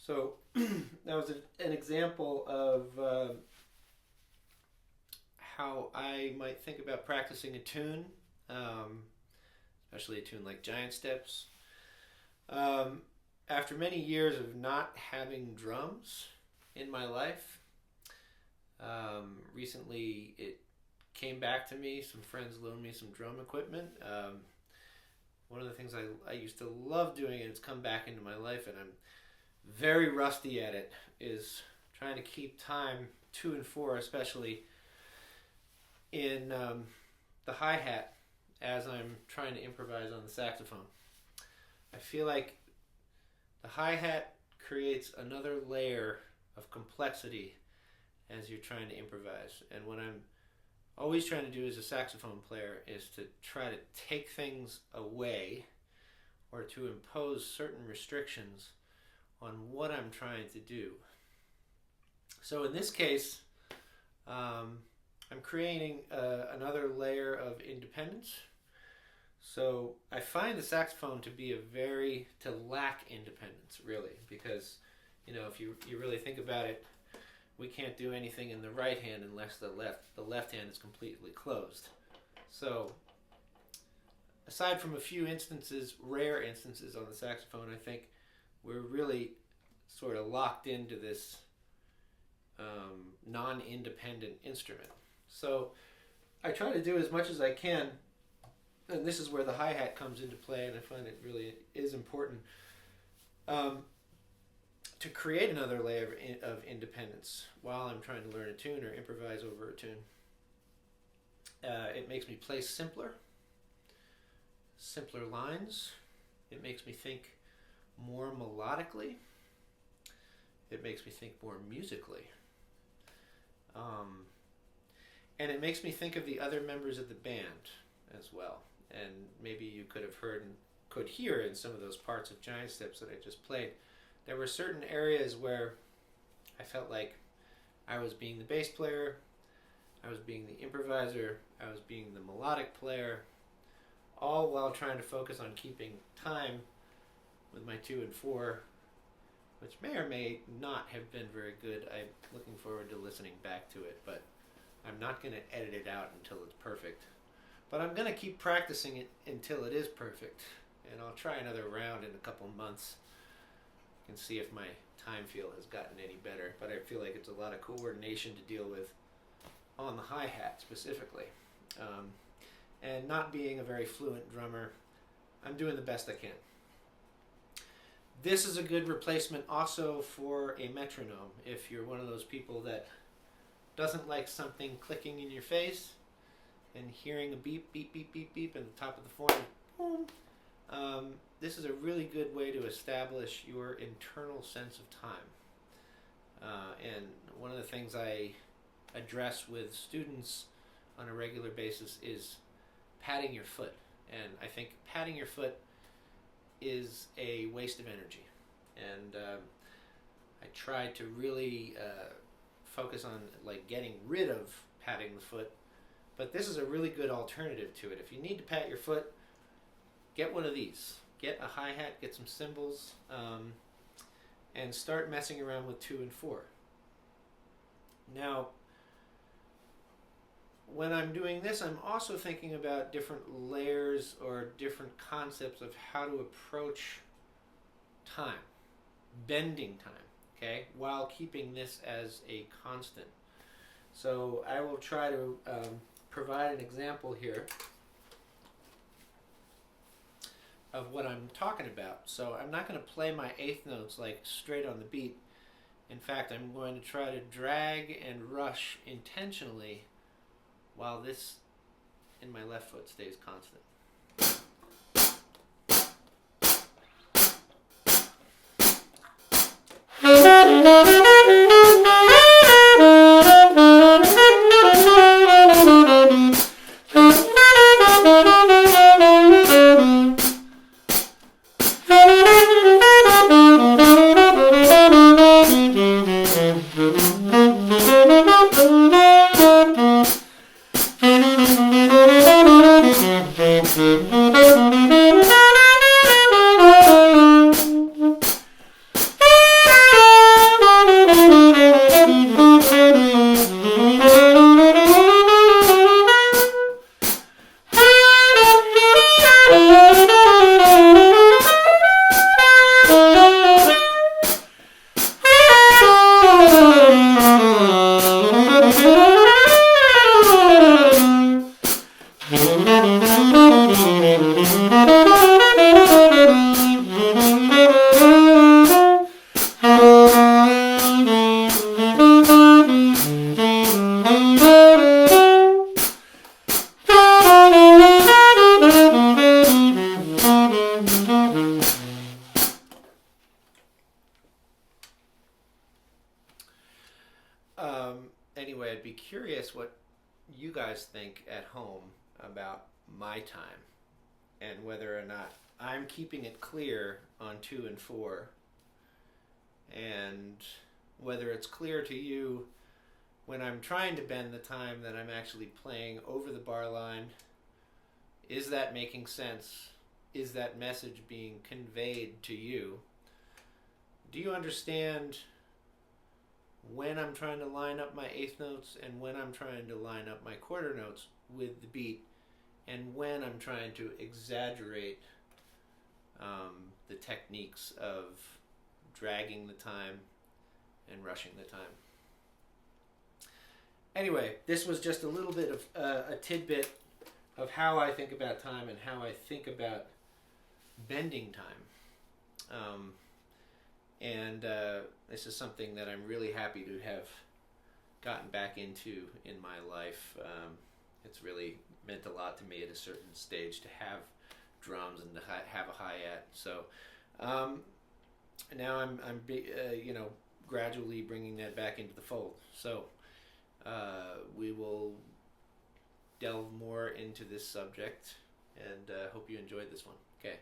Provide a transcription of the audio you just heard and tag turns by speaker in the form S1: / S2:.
S1: So that was an example of how I might think about practicing a tune, especially a tune like Giant Steps. After many years of not having drums in my life, recently it came back to me. Some friends loaned me some drum equipment. One of the things I used to love doing, and it's come back into my life, and I'm very rusty at it, is trying to keep time 2 and 4, especially in the hi-hat as I'm trying to improvise on the saxophone. I feel like the hi-hat creates another layer of complexity as you're trying to improvise. And what I'm always trying to do as a saxophone player is to try to take things away or to impose certain restrictions on what I'm trying to do. So in this case, I'm creating another layer of independence. So I find the saxophone to lack independence, really, because, if you really think about it, we can't do anything in the right hand unless the left hand is completely closed. So aside from a few rare instances on the saxophone, I think we're really sort of locked into this non-independent instrument. So I try to do as much as I can, and this is where the hi-hat comes into play, and I find it really is important, to create another layer of independence while I'm trying to learn a tune or improvise over a tune. It makes me play simpler lines. It makes me think more melodically. It makes me think more musically. And it makes me think of the other members of the band as well. And maybe you could hear in some of those parts of Giant Steps that I just played, there were certain areas where I felt like I was being the bass player, I was being the improviser, I was being the melodic player, all while trying to focus on keeping time with my 2 and 4, which may or may not have been very good. I'm looking forward to listening back to it, but I'm not going to edit it out until it's perfect. But I'm going to keep practicing it until it is perfect, and I'll try another round in a couple months and see if my time feel has gotten any better. But I feel like it's a lot of coordination to deal with on the hi-hat specifically. And not being a very fluent drummer, I'm doing the best I can. This is a good replacement also for a metronome. If you're one of those people that doesn't like something clicking in your face and hearing a beep, beep, beep, beep, beep at the top of the form, boom, this is a really good way to establish your internal sense of time. And one of the things I address with students on a regular basis is patting your foot. And I think patting your foot is a waste of energy. And I tried to really focus on like getting rid of patting the foot, but this is a really good alternative to it. If you need to pat your foot, get one of these. Get a hi-hat, get some cymbals, and start messing around with 2 and 4. Now, when I'm doing this, I'm also thinking about different layers or different concepts of how to approach time, bending time, okay, while keeping this as a constant. So I will try to provide an example here of what I'm talking about. So I'm not going to play my eighth notes like straight on the beat. In fact, I'm going to try to drag and rush intentionally while this in my left foot stays constant. Anyway, I'd be curious what you guys think at home about my time and whether or not I'm keeping it clear on 2 and 4, and whether it's clear to you when I'm trying to bend the time that I'm actually playing over the bar line. Is that making sense? Is that message being conveyed to you? Do you understand when I'm trying to line up my eighth notes and when I'm trying to line up my quarter notes with the beat, and when I'm trying to exaggerate the techniques of dragging the time and rushing the time? Anyway, this was just a little bit of a tidbit of how I think about time and how I think about bending time. This is something that I'm really happy to have gotten back into in my life. It's really meant a lot to me at a certain stage to have drums and to have a hi-hat. So now I'm gradually bringing that back into the fold. So we will delve more into this subject, and hope you enjoyed this one. Okay.